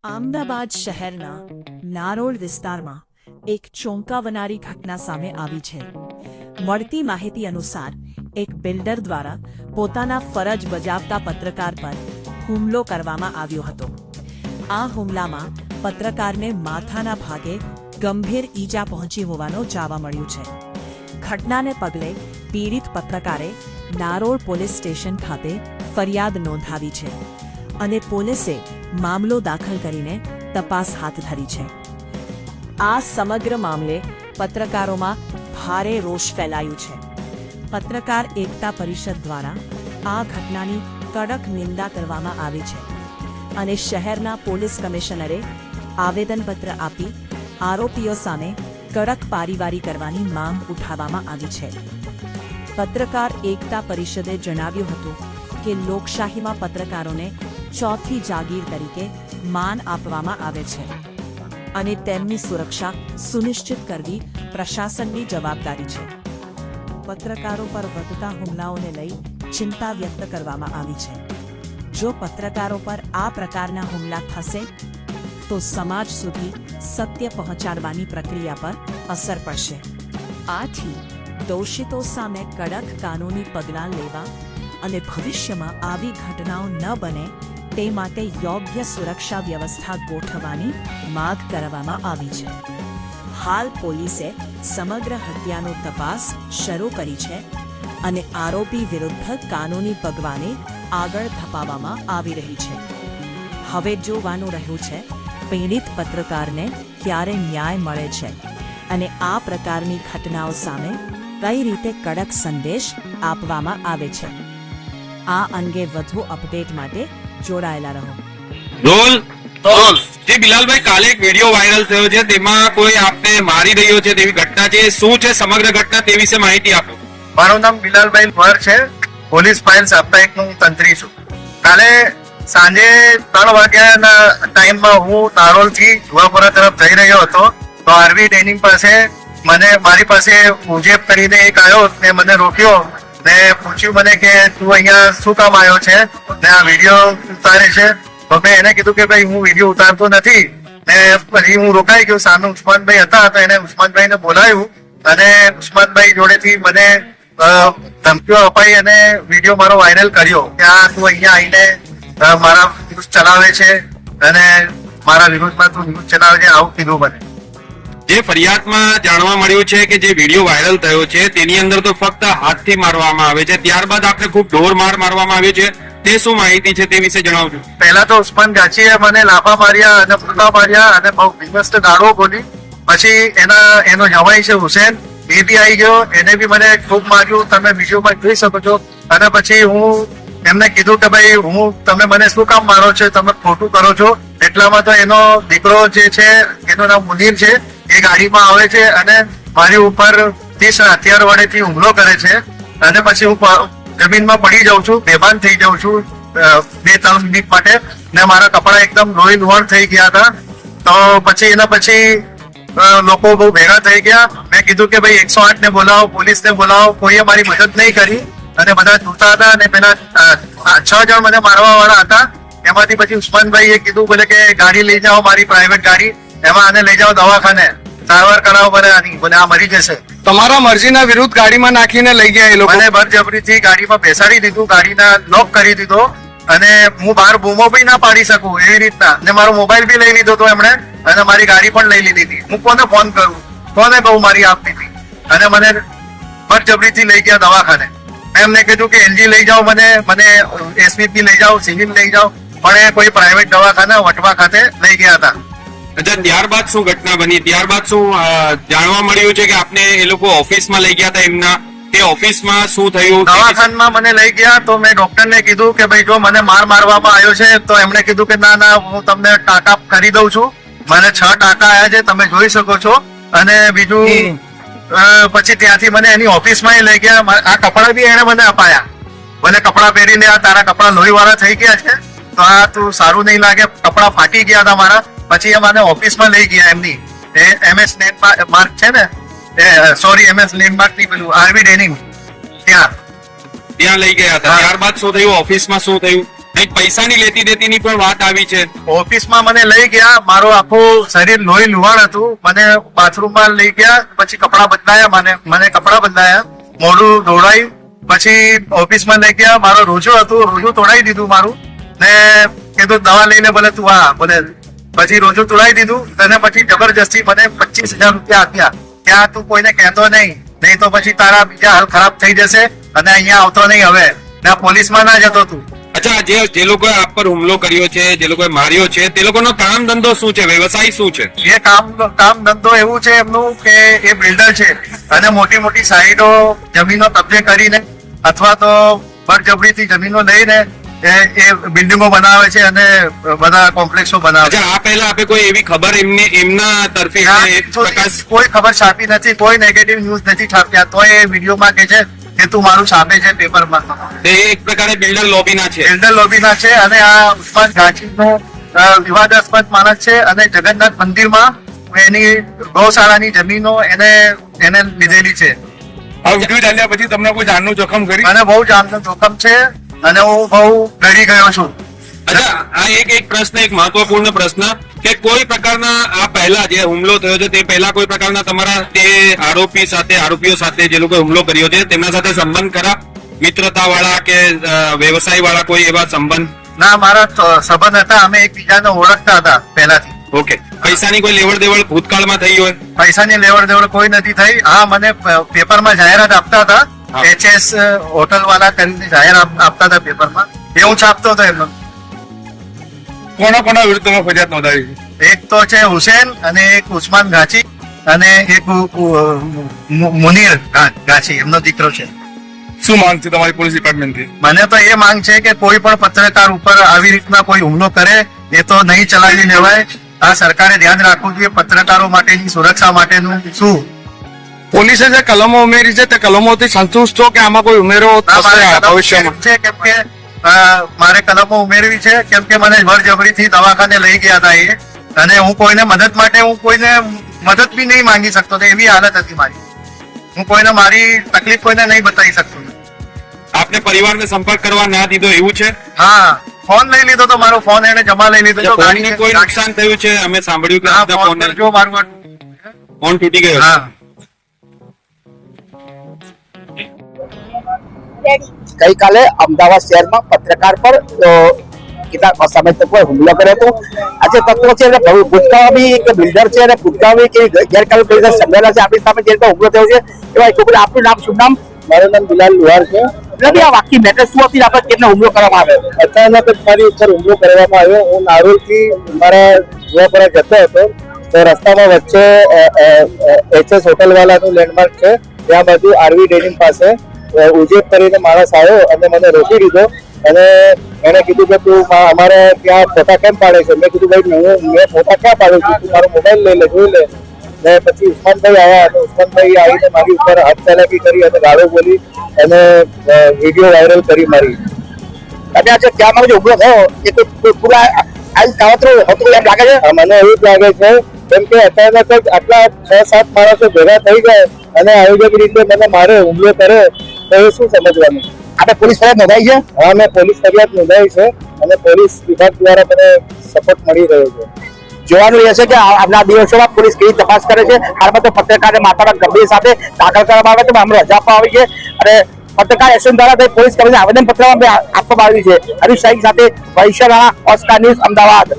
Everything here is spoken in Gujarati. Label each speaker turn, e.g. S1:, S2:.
S1: અમદાવાદ શહેરના નારોલ વિસ્તારમાં એક ચોંકાવનારી ઘટના સામે આવી છે। મળતી માહિતી અનુસાર એક બિલ્ડર દ્વારા પોતાના ફરજ બજાવતા પત્રકાર પર હુમલો કરવામાં આવ્યો હતો। આ હુમલામાં પત્રકારને માથાના ભાગે ગંભીર ઈજા પહોંચી હોવાનું જાણવા મળ્યું છે। ઘટનાને પગલે પીડિત પત્રકારે નારોલ પોલીસ સ્ટેશન ખાતે ફરિયાદ નોંધાવી છે અને પોલીસે મામલો દાખલ કરીને તપાસ હાથ ધરી છે। આ સમગ્ર મામલે પત્રકારોમાં ભારે રોષ ફેલાયું છે। પત્રકાર એકતા પરિષદ દ્વારા આ ઘટનાની કડક નિંદા કરવામાં આવી છે અને શહેરના પોલીસ કમિશનરે આવેદનપત્ર આપી આરોપીઓ સામે કડક કાર્યવાહી કરવાની માંગ ઉઠાવવામાં આવી છે। પત્રકાર એકતા પરિષદે જણાવ્યું હતું કે લોકશાહીમાં પત્રકારોને ચોથી જાગીર તરીકે માન આપવામાં આવે છે અને તેમની સુરક્ષા સુનિશ્ચિત કરવી પ્રશાસનની જવાબદારી છે। પત્રકારો પર વધતા હુમલાઓને લઈ ચિંતા વ્યક્ત કરવામાં આવી છે। જો પત્રકારો પર આ પ્રકારના હુમલા થશે તો સમાજ સુધી સત્ય પહોંચાડવાની પ્રક્રિયા પર અસર પડશે। આથી દોષિતો સામે કડક કાનૂની પગલાં લેવા અને ભવિષ્યમાં આવી ઘટનાઓ ન બને તે માટે યોગ્ય સુરક્ષા વ્યવસ્થા ગોઠવવાની માંગ કરવામાં આવી છે। હાલ પોલીસે સમગ્ર હત્યાનો તપાસ શરૂ કરી છે અને આરોપી વિરુદ્ધ કાનૂની પગલાંને આગળ ધપાવવામાં આવી રહી છે। હવે જોવાનું રહ્યું છે પીડિત પત્રકારને ક્યારે ન્યાય મળે છે અને આ પ્રકારની ઘટનાઓ સામે કઈ રીતે કડક સંદેશ આપવામાં આવે છે। આ અંગે વધુ અપડેટ માટે જોડાયેલા રહો।
S2: રોલ રોલ જી બિલાલભાઈ, કાલે એક વિડિયો વાયરલ થયો છે, તેમાં કોઈ આપને મારી રહ્યો છે તેવી ઘટના છે। શું છે સમગ્ર ઘટના તે વિશે માહિતી આપો।
S3: મારું નામ બિલાલભાઈ વર છે, પોલીસ ફાઇલ સાપ્તાહિકનું તંત્રી છું। કાલે સાંજે 3 વાગ્યાના ટાઈમમાં હું નારોલથી જુવાપુરા તરફ જઈ રહ્યો હતો તો આરવી ડેનિંગ પાસે મારી પાસે ઉજેબ કરીને એક આવ્યો ને મને રોક્યો ને પૂછ્યું મને કે તું અહીંયા શું કામ આવ્યો છે ને આ વિડીયો ઉતારે છે। તો મેં એને કીધું કે ભાઈ હું વિડીયો ઉતારતો નથી ને પછી હું રોકાઈ ગયો। સામે ઉસ્માનભાઈ હતા તો એને ઉસ્માનભાઈને બોલાવ્યું અને ઉસ્માનભાઈ જોડેથી મને ધમકીઓ અપાઈ અને વિડીયો મારો વાયરલ કર્યો કે આ તું અહીંયા આવીને મારા ન્યૂઝ ચલાવે છે અને મારા વિરોધમાં તું ન્યૂઝ ચલાવે છે આવું કીધું મને।
S2: જે ફરિયાદમાં જાણવા મળ્યું છે કે જે વિડીયો વાયરલ થયો છે તેની અંદર તો ફક્ત હાથથી મારવામાં આવે છે, ત્યારબાદ આપણે ખૂબ ઢોર માર મારવામાં આવ્યો છે, તે શું માહિતી છે તે વિશે જણાવજો।
S3: પહેલા તો ઉસ્માન ગાચીએ મને લાફા માર્યા અને ફૂટા માર્યા અને બહુ વિમસ્ત ગાળો બોલી। પછી એનો જવાઈ છે હુસેન, એ બી આવી ગયો, એને બી મને ખૂબ માર્યું, તમે વિડીયોમાં જોઈ શકો છો। અને પછી હું એમને કીધું કે ભાઈ તમે મને શું કામ મારો છો, તમે ખોટું કરો છો। એટલામાં તો એનો દીકરો જે છે એનું નામ મુનીર છે, એ ગાડીમાં આવે છે અને મારી ઉપર 30 હથિયાર વડેથી હુમલો કરે છે અને પછી હું જમીનમાં પડી જાઉં છું, બેભાન થઈ જાઉં છું 2-3 મિનિટ માટે ને મારા કપડા એકદમ લોહી લુહાણ થઈ ગયા હતા। તો પછી એના પછી લોકો બહુ ભેગા થઈ ગયા। મેં કીધું કે ભાઈ 108 ને બોલાવો, પોલીસને બોલાવો, કોઈએ મારી મદદ નહીં કરી અને બધા જોતા હતા અને પેલા 6 જણ મને મારવા વાળા હતા। એમાંથી પછી ઉસ્માનભાઈએ કીધું બોલે કે ગાડી લઈ જાઓ, મારી પ્રાઇવેટ ગાડી, એમાં આને લઈ જાઓ દવાખાને, સારવાર કરાવો, બોલે આ મરી જશે।
S4: તમારા મરજીના વિરુદ્ધ ગાડીમાં નાખીને લઈ ગયા એ લોકો?
S3: મને બળજબરીથી ગાડીમાં બેસાડી દીધું, ગાડીના લોક કરી દીધો અને હું બહાર બૂમો બી ના પાડી શકું એવી રીતના, ને મારો મોબાઈલ બી લઈ લીધો હતો એમણે અને મારી ગાડી પણ લઈ લીધી હતી। હું કોને ફોન કરું, કોને બહુ મારી આપતી હતી અને મને બળજબરીથી લઈ ગયા દવાખાને। એમને કીધું કે એલજી લઈ જાઓ, મને એસવીપી લઈ જાઓ, સિવિલ લઈ જાઓ, પણ એ કોઈ પ્રાઇવેટ દવાખાના વટવા ખાતે લઈ ગયા હતા।
S2: અચ્છા, ત્યારબાદ શું ઘટના બની? ત્યારબાદ શું જાણવા મળ્યું છે કે આપને એ લોકો ઓફિસમાં લઈ ગયા હતા એમના, તે ઓફિસમાં શું થયું?
S3: દવાખાનામાં મને લઈ ગયા તો મેં ડોક્ટરને કીધું કે ભાઈ જો મને મારવામાં આવ્યો છે તો એમણે કીધું કે ના હું તમને ટાંકા કરી દઉં છું। મને 6 ટાંકા આવ્યા છે, તમે જોઈ શકો છો। અને બીજું પછી ત્યાંથી મને એની ઓફિસમાં લઈ ગયા। આ કપડા બી એને મને અપાયા, મને કપડા પહેરીને આ તારા કપડા લોહી વાળા થઈ ગયા છે તો આ તું સારું નહીં લાગે, કપડા ફાટી ગયા હતા મારા। પછી એ મને ઓફિસમાં લઈ ગયા એમની MS લેન્ડમાર્ક છે ને, સોરી MS લેન્ડમાર્ક ની પેલું આરવી ડેનિંગ, ત્યાં
S2: લઈ ગયા હતા। ત્યારબાદ શું થયું? ઓફિસમાં શું થયું? કંઈક પૈસાની લેતી દેતીની પણ વાત આવી છે.
S3: ઓફિસમાં મને લઈ ગયા, મારું આખું શરીર લોહી લુહાણ હતું, મને બાથરૂમમાં લઈ ગયા, પછી કપડા બદલાયા, મને કપડા બદલાયા, મોઢું ધોળાયું, પછી ઓફિસમાં લઈ ગયા, મારો રોજો હતું, રોજો તોડાવી દીધું મારું, ને કીધું દવા લઈને બોલે તું આ બોલે, પછી રોજો તોડાવી દીધું, અને પછી જબરજસ્તી મને 25,000 રૂપિયા આપ્યા, ત્યાં તું કોઈને કહેતો નહીં તો પછી તારા બીજા હાલ ખરાબ થઈ જશે અને અહીંયા આવતો નહીં હવે, ને પોલીસમાં ના જતો તું.
S2: અચ્છા, જે લોકોએ આપ પર હુમલો કર્યો છે, જે લોકોએ માર્યો છે, તે લોકોનો કામ ધંધો શું છે, વ્યવસાય શું છે?
S3: એ કામ ધંધો એવું છે એમનું કે એ બિલ્ડર છે અને મોટી મોટી સાઈડો જમીનો કબજે કરીને અથવા તો બળજબરીથી જમીનો લઈને એ બિલ્ડિંગો બનાવે છે અને બધા કોમ્પ્લેક્સો બનાવે છે.
S2: અચ્છા, આ પહેલા આપે કોઈ એવી ખબર એમના તરફી
S3: કોઈ ખબર છાપી નથી, કોઈ નેગેટિવ ન્યૂઝ નથી છાપ્યા, તો એ વિડીયોમાં કે છે કે તું મારું છાપે છે પેપરમાં.
S2: તે એક પ્રકારે બિલ્ડર લોબીના છે.
S3: બિલ્ડર લોબીના છે અને આ ઉસ્માન ઘાંચીનો વિવાદાસ્પદ માણસ છે અને જગન્નાથ મંદિરમાં એની ગૌશાળાની જમીનો એને લીધેલી છે.
S4: આ વિડીયો ચાલ્યા પછી તમને કોઈ જાનનું જોખમ કરી?
S3: મને બહુ જાનનું જોખમ છે અને હું બહુ ડરી ગયો છું.
S2: અચ્છા, આ એક પ્રશ્ન, એક મહત્વપૂર્ણ પ્રશ્ન કે કોઈ પ્રકારના આ પહેલા જે હુમલો થયો છે તે પહેલા કોઈ પ્રકારના તમારા તે આરોપીઓ સાથે જે લોકોએ હુમલો કર્યો છે તેમના સાથે સંબંધ ખરા, મિત્રતા વાળા કે વ્યવસાય વાળા કોઈ એવા સંબંધ?
S3: ના, મારા સંબંધ હતા, અમે એકબીજાને ઓળખતા હતા પહેલાથી.
S2: ઓકે. પૈસાની કોઈ લેવડ દેવડ ભૂતકાળમાં થઈ હોય?
S3: પૈસાની લેવડ દેવડ કોઈ નથી થઈ. હા, મને પેપરમાં જાહેરાત આપતા હતા, HS હોટલ વાળા કરીને જાહેરાત આપતા હતા પેપરમાં, એ હું છાપતો હતો એમનો.
S4: કોના વિરુદ્ધ તમે ફરિયાદ નોંધાવી?
S3: એક તો છે હુસેન અને એક ઉસ્માન ઘાંચી અને એક મુનીર ઘાંચી, એમનો દીકરો છે.
S4: શું માંગ છે તમારી પોલીસ ડિપાર્ટમેન્ટથી?
S3: મને તો એ માંગ છે કે કોઈ પણ પત્રકાર ઉપર આવી રીતના કોઈ હુમલો કરે એ તો નહીં ચલાવી લેવાય. આ સરકારે ધ્યાન રાખવું જોઈએ પત્રકારો માટેની સુરક્ષા માટેનું. શું
S4: પોલીસે જે કલમો ઉમેરી છે તે કલમોથી સંતુષ્ટ છો કે આમાં કોઈ ઉમેરો થશે ભવિષ્યમાં?
S3: છે કેમ કે મારે કલમો ઉમેરવી છે કેમ કે મને બળજબરીથી દવાખાને લઈ ગયા હતા એ, અને હું કોઈને મદદ માટે મદદ બી નહીં માંગી શકતો, એવી હાલત હતી મારી. હું કોઈને મારી તકલીફ કોઈને નહીં બતાવી શકતો.
S2: આપને પરિવારને સંપર્ક કરવા ના દીધો એવું છે?
S3: હા, ફોન લઈ લીધો તો મારો ફોન એને જમા લઈ લીધો.
S2: ગાડીને કોઈ નુકસાન થયું છે? અમે સાંભળ્યું કે આપના ફોનને
S3: જો મારું
S2: ફોન તૂટી ગયો.
S3: હા,
S5: ગઈકાલે અમદાવાદ શહેરમાં પત્રકાર પર કેટલાક અસામાજિક તત્વોએ હુમલો કર્યો હતો. આજે તત્વો છે એટલે ભૂતકાળમાં બી એક બિલ્ડર છે અને ભૂતકાળમાં કે ગેરકાયદેસર બિલ્ડર સંભળાયેલા છે આપણી સામે જે રીતે હુમલો થયો છે એવા એક આપનું નામ શું નામ?
S6: મારું નામ બિલાલ લુહાર છે.
S5: નથી આ વાકી મેટર શું હતી, આપણે કેમને હુમલો કરવામાં આવ્યો?
S6: અચાનક જ મારી ઉપર હુમલો કરવામાં આવ્યો. હું નારોલ થી મારા જોવાપરા જતો હતો તો રસ્તામાં વચ્ચે HS હોટલ વાળાનું લેન્ડમાર્ક છે, ત્યાં બાજુ આરવી ડેનિમ પાસે ઉજેબ કરીને માણસ આવ્યો અને મને રોકી દીધો અને એને કીધું કે તું અમારે ત્યાં ફોટા કેમ પાડે છે? મેં કીધું ભાઈ મેં ફોટા ક્યાં પાડું છું, તું મારો મોબાઈલ લઈ લે, જોઈ લે. ને પછી ઉસ્માનભાઈ આવ્યા અને ઉસ્માનભાઈ આવીને મારી ઉપર હાથ ચાલાકી કરી અને ગાળો બોલી અને વિડીયો વાયરલ કરી મારી.
S5: અને આજે ત્યાં જે હુમલો થયો એ તો પૂરા આજ કાવતરો હતું એમ લાગે છે?
S6: મને એવું જ લાગે છે કેમ કે અચાનક જ આટલા 6-7 માણસો ભેગા થઈ જાય અને આવી જ રીતે મને મારે હુમલો કરે તો એ શું સમજવાનું?
S5: આપણે પોલીસ ફરિયાદ નોંધાઈ છે?
S6: હા, મેં પોલીસ ફરિયાદ નોંધાવી છે અને પોલીસ વિભાગ દ્વારા મને સપોર્ટ મળી રહ્યો છે.
S5: જોવાનું રહેશે કે આવનાર દિવસોમાં પોલીસ કેવી તપાસ કરે છે. હાલમાં તો પત્રકારને માતાના ગંભીર સાથે દાખલ કરવામાં આવે છે, અમને રજા આપવામાં આવી છે અને પત્રકાર એસએન દ્વારા પોલીસ કમિશનર આવેદન પત્ર આપવામાં આવ્યું છે. હરીશ શાહી સાથે વૈશ્ય રાણા, ઓસ્કાર ન્યૂઝ, અમદાવાદ.